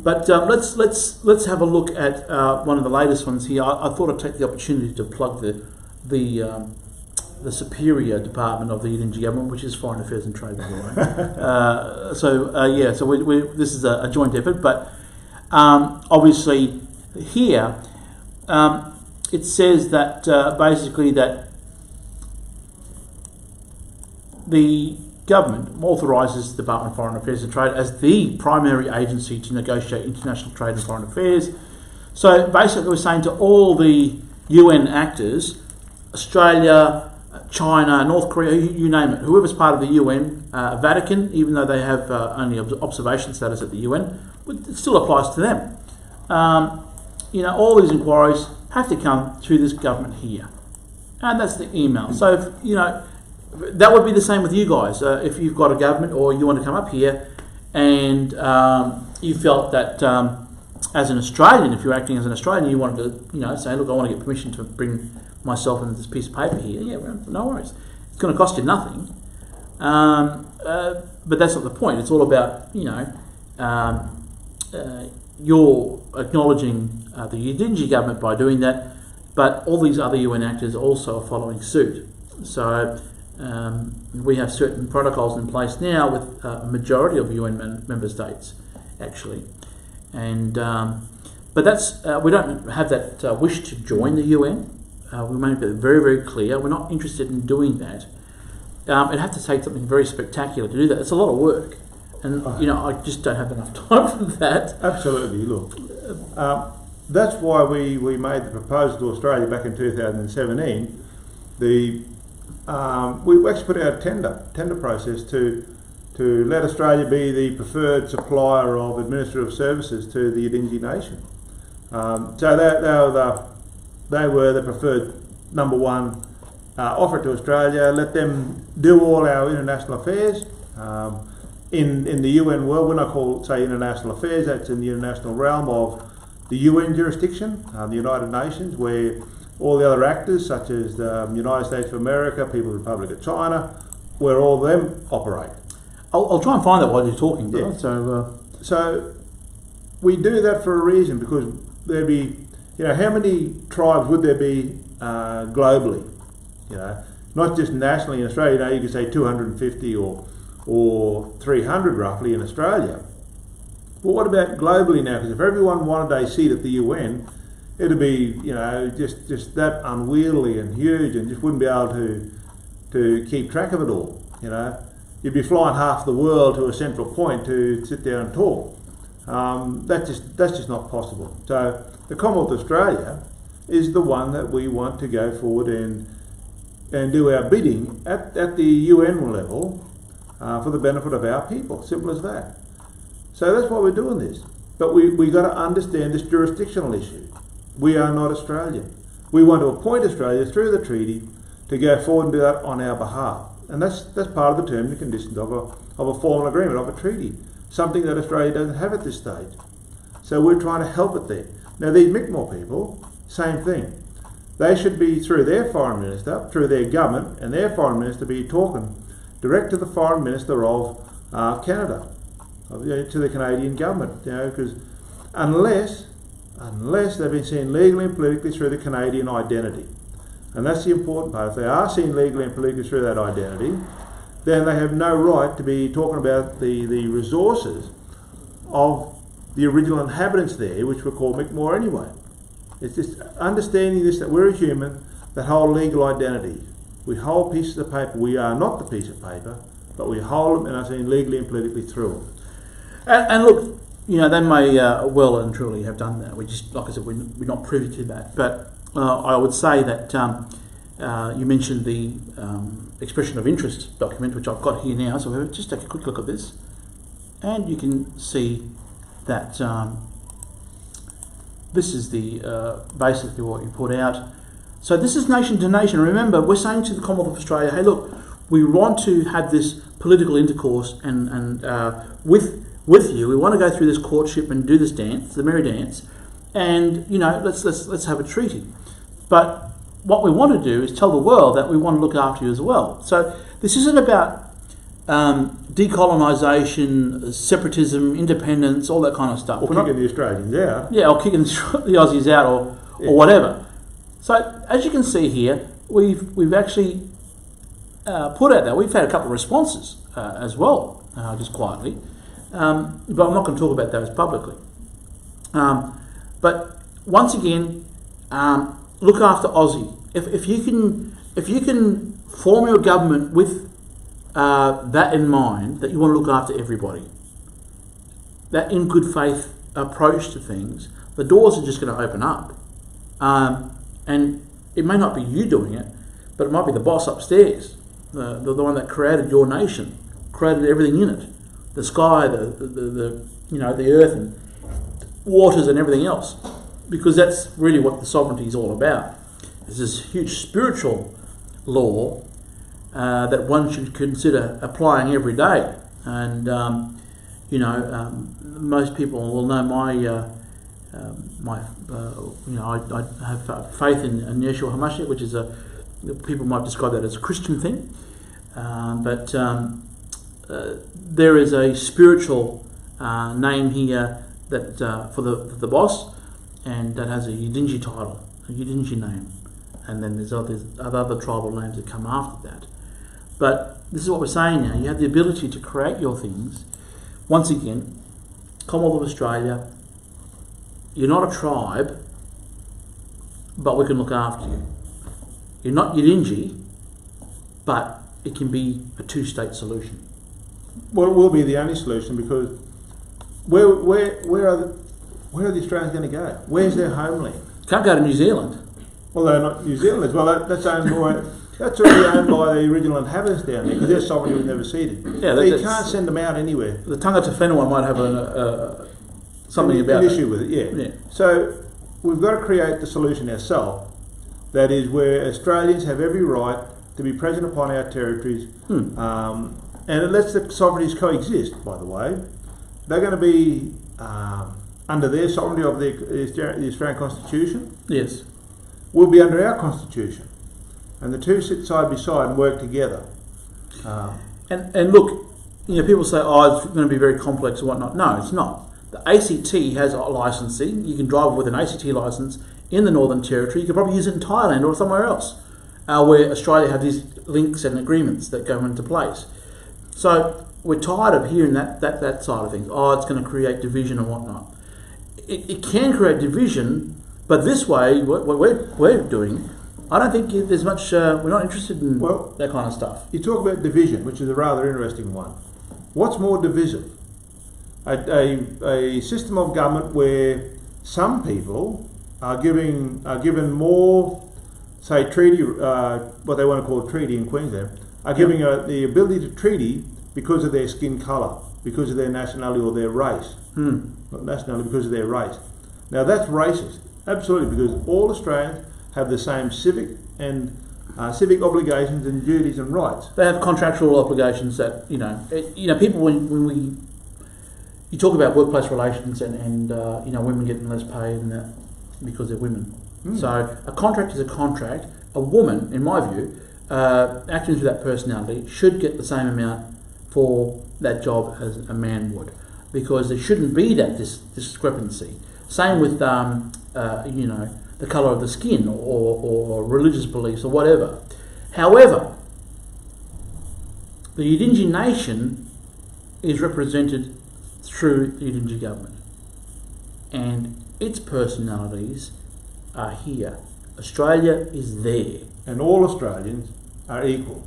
S1: but let's have a look at one of the latest ones here. I thought I'd take the opportunity to plug the superior department of the Yidinji government, which is Foreign Affairs and Trade, by the way. So this is a joint effort, but obviously here it says that basically that the government authorises the Department of Foreign Affairs and Trade as the primary agency to negotiate international trade and foreign affairs. So basically we're saying to all the UN actors, Australia, China, North Korea, you name it, whoever's part of the UN, Vatican, even though they have only observation status at the UN, it still applies to them. All these inquiries have to come through this government here. And that's the email. So, that would be the same with you guys. If you've got a government or you want to come up here and you felt that as an Australian, if you're acting as an Australian, you wanted to, say, look, I want to get permission to bring myself into this piece of paper here. Yeah, well, no worries. It's going to cost you nothing. But that's not the point. It's all about, you're acknowledging the Yidinji government by doing that, but all these other UN actors also are following suit. So we have certain protocols in place now with a majority of UN member states, actually. And but that's we don't have that wish to join the UN. We make it very, very clear. We're not interested in doing that. It'd have to take something very spectacular to do that. It's a lot of work. And, I just don't have enough time for that.
S2: Absolutely. Look, that's why we made the proposal to Australia back in 2017. The we actually put out a tender process to let Australia be the preferred supplier of administrative services to the Yidinji Nation. So they were the preferred number one offer to Australia. Let them do all our international affairs. In the UN world, when I call say international affairs, that's in the international realm of the UN jurisdiction, the United Nations, where all the other actors, such as the United States of America, People's Republic of China, where all of them operate.
S1: I'll try and find that while you're talking.
S2: Yeah.
S1: So
S2: we do that for a reason, because there'd be, how many tribes would there be globally? Not just nationally in Australia. You could say 250 or 300 roughly in Australia. But what about globally now? Because if everyone wanted a seat at the UN, it'd be just that unwieldy and huge, and just wouldn't be able to keep track of it all. You'd be flying half the world to a central point to sit down and talk. That's just not possible. So the Commonwealth of Australia is the one that we want to go forward and do our bidding at the UN level for the benefit of our people. Simple as that. So that's why we're doing this. But we got to understand this jurisdictional issue. We are not Australian. We want to appoint Australia through the treaty to go forward and do that on our behalf. And that's part of the terms and conditions of a formal agreement, of a treaty. Something that Australia doesn't have at this stage. So we're trying to help it there. Now these Mi'kmaq people, same thing. They should be, through their foreign minister, through their government and their foreign minister, be talking direct to the foreign minister of Canada, to the Canadian government. Because unless they've been seen legally and politically through the Canadian identity. And that's the important part. If they are seen legally and politically through that identity, then they have no right to be talking about the resources of the original inhabitants there, which were called Mi'kmaq anyway. It's just understanding this, that we're a human that hold legal identity. We hold pieces of paper. We are not the piece of paper, but we hold them and are seen legally and politically through them.
S1: And look, they may well and truly have done that. We just, like I said, we're not privy to that. But I would say that you mentioned the expression of interest document, which I've got here now. So we'll just take a quick look at this, and you can see that this is the basically what you put out. So this is nation to nation. Remember, we're saying to the Commonwealth of Australia, hey, look, we want to have this political intercourse and with you. We want to go through this courtship and do this dance, the merry dance, and let's have a treaty. But what we want to do is tell the world that we want to look after you as well. So this isn't about decolonisation, separatism, independence, all that kind of stuff.
S2: Or kicking the Australians out.
S1: Yeah, or kicking the Aussies out, or whatever. So as you can see here, we've actually put out that. We've had a couple of responses as well, just quietly. But I'm not going to talk about those publicly. But once again, look after Aussie. If you can form your government with that in mind, that you want to look after everybody, that in good faith approach to things, the doors are just going to open up. And it may not be you doing it, but it might be the boss upstairs, the one that created your nation, created everything in it, the sky, the earth and waters and everything else, because that's really what the sovereignty is all about. It's this huge spiritual law that one should consider applying every day. And most people will know I have faith in Yeshua HaMashiach, which is people might describe that as a Christian thing, but there is a spiritual name here that for the boss, and that has a Yidinji title, a Yidinji name, and then there's other tribal names that come after that. But this is what we're saying now. You have the ability to create your things. Once again, Commonwealth of Australia, you're not a tribe, but we can look after you. You're not Yidinji, but it can be a two-state solution.
S2: Well, it will be the only solution, because where are the Australians going to go? Where's their homeland?
S1: Can't go to New Zealand.
S2: Well, they're not New Zealanders. Well, that's owned by That's already owned by the original inhabitants down there because their sovereignty was never ceded.
S1: Yeah,
S2: so you can't send them out anywhere.
S1: The Tangata Whenua might have something about
S2: an issue with it. Yeah. So we've got to create the solution ourselves. That is where Australians have every right to be present upon our territories, and it lets the sovereignties coexist. By the way, they're going to be under their sovereignty of the Australian Constitution.
S1: Yes.
S2: We'll be under our Constitution, and the two sit side by side and work together.
S1: And look, people say, oh, it's going to be very complex and whatnot. No, it's not. The ACT has a licensing. You can drive with an ACT license in the Northern Territory. You could probably use it in Thailand or somewhere else, where Australia have these links and agreements that go into place. So we're tired of hearing that side of things. Oh, it's going to create division and whatnot. It can create division, but this way, what we're doing, I don't think there's much. We're not interested in that kind of stuff.
S2: You talk about division, which is a rather interesting one. What's more divisive? A system of government where some people are given more, say, treaty, what they want to call a treaty in Queensland, are giving the ability to treaty because of their skin colour, because of their nationality or their race. Not nationality, because of their race. Now that's racist, absolutely, because all Australians have the same civic civic obligations and duties and rights.
S1: They have contractual obligations that people when you talk about workplace relations and women getting less pay and that because they're women. So a contract is a contract. A woman, in my view, acting through that personality, should get the same amount for that job as a man would, because there shouldn't be that discrepancy. Same with the colour of the skin or religious beliefs or whatever. However, the Yidinji nation is represented through the Yidinji government, and its personalities are here. Australia is there.
S2: And all Australians are equal.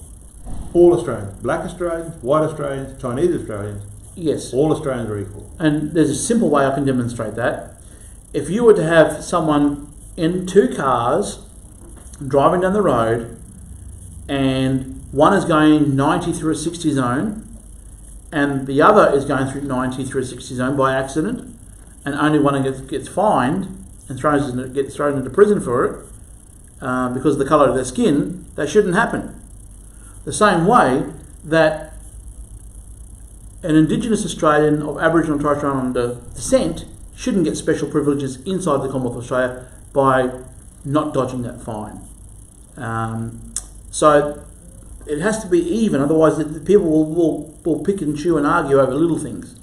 S2: All Australians, black Australians, white Australians, Chinese Australians,
S1: yes,
S2: all Australians are equal.
S1: And there's a simple way I can demonstrate that. If you were to have someone in two cars driving down the road, and one is going 90 through a 60 zone and the other is going through 90 through a 60 zone by accident, and only one gets fined and gets thrown into prison for it because of the colour of their skin, that shouldn't happen. The same way that an Indigenous Australian of Aboriginal and Torres Strait Islander descent shouldn't get special privileges inside the Commonwealth of Australia by not dodging that fine. So it has to be even, otherwise the people will pick and chew and argue over little things.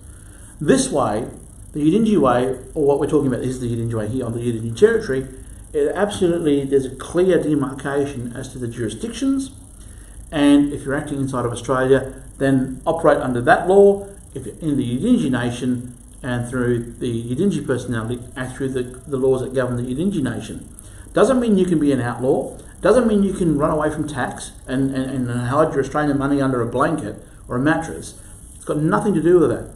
S1: This way, the Yidinji way, or what we're talking about is the Yidinji way here on the Yidinji territory, there's a clear demarcation as to the jurisdictions, and if you're acting inside of Australia, then operate under that law. If you're in the Yidinji nation and through the Yidinji personality, act through the laws that govern the Yidinji nation. Doesn't mean you can be an outlaw, doesn't mean you can run away from tax and hide your Australian money under a blanket or a mattress. It's got nothing to do with that.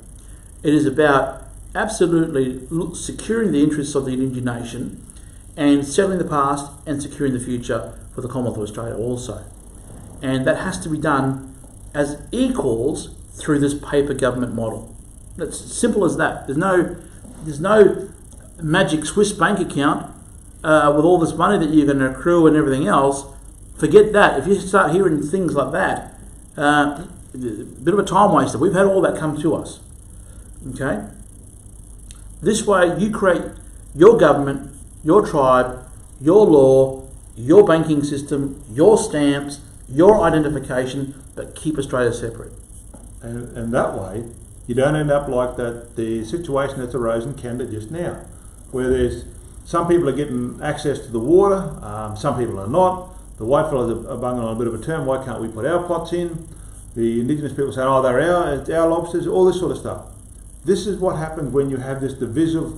S1: It is about absolutely securing the interests of the Yidinji nation and settling the past and securing the future for the Commonwealth of Australia also. And that has to be done as equals through this paper government model. It's simple as that. There's no magic Swiss bank account with all this money that you're going to accrue and everything else. Forget that. If you start hearing things like that, a bit of a time waster. We've had all that come to us. Okay? This way you create your government, your tribe, your law, your banking system, your stamps, your identification, but keep Australia separate.
S2: And that way, you don't end up like the situation that's arose in Canada just now, where there's some people are getting access to the water, some people are not. The white fellas are bunging on a bit of a term, why can't we put our pots in? The Indigenous people saying, oh, it's our lobsters, all this sort of stuff. This is what happens when you have this divisive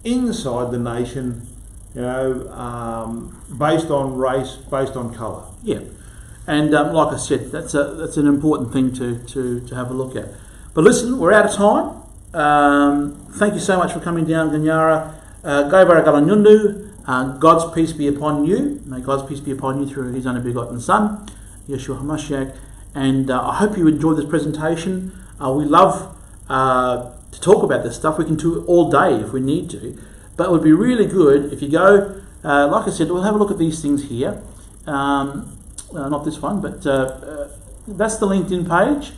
S2: inside the nation, based on race, based on colour.
S1: Yeah. And like I said, that's an important thing to have a look at. But listen, we're out of time. Thank you so much for coming down, Ganyara. Gai Baragala Nyundu. God's peace be upon you. May God's peace be upon you through His only begotten Son, Yeshua HaMashiach. And I hope you enjoyed this presentation. We love to talk about this stuff. We can do it all day if we need to. But it would be really good if you go, like I said, we'll have a look at these things here. Not this one, but that's the LinkedIn page.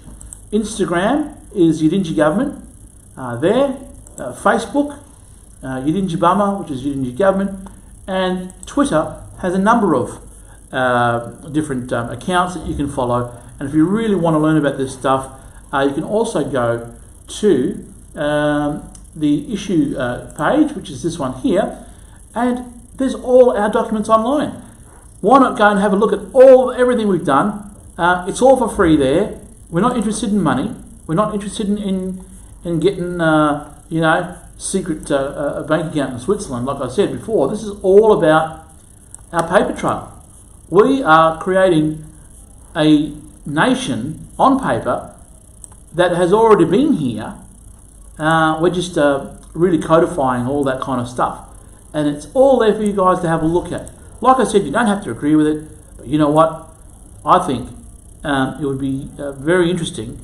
S1: Instagram is Yidinji Government. Facebook, Yidinji Bama, which is Yidinji Government. And Twitter has a number of different accounts that you can follow. And if you really want to learn about this stuff, you can also go to the issue page, which is this one here, and there's all our documents online. Why not go and have a look at everything we've done? It's all for free there. We're not interested in money. We're not interested in getting secret bank account in Switzerland. Like I said before, this is all about our paper trail. We are creating a nation on paper that has already been here. We're just really codifying all that kind of stuff, and it's all there for you guys to have a look at. Like I said, you don't have to agree with it, but you know what? I think it would be very interesting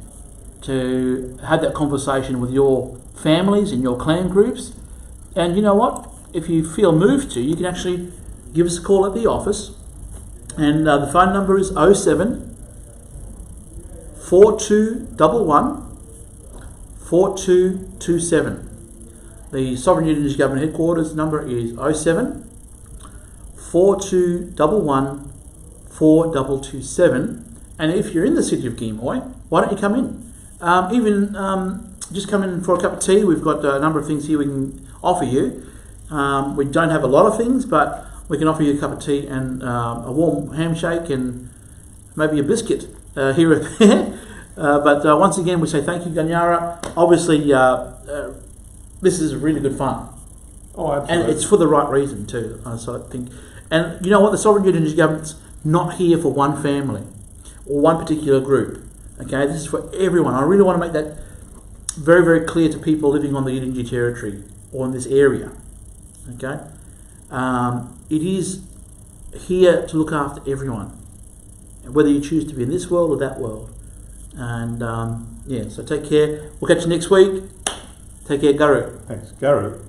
S1: to have that conversation with your families and your clan groups. And you know what? If you feel moved to, you can actually give us a call at the office. And the phone number is 07 4211 4227. The Sovereign Unity Government Headquarters number is 07 4211 4227. And if you're in the city of Gimoy, why don't you come in? Just come in for a cup of tea. We've got a number of things here we can offer you. We don't have a lot of things, but we can offer you a cup of tea and a warm handshake and maybe a biscuit here or there. But once again, we say thank you, Ganyara. Obviously, this is really good fun.
S2: Oh, absolutely.
S1: And it's for the right reason too, so I think. And you know what? The Sovereign Unity Government's not here for one family or one particular group. Okay, this is for everyone. I really want to make that very, very clear to people living on the Yidinji territory or in this area. Okay, it is here to look after everyone, whether you choose to be in this world or that world. And so take care. We'll catch you next week. Take care, Garu.
S2: Thanks, Garu.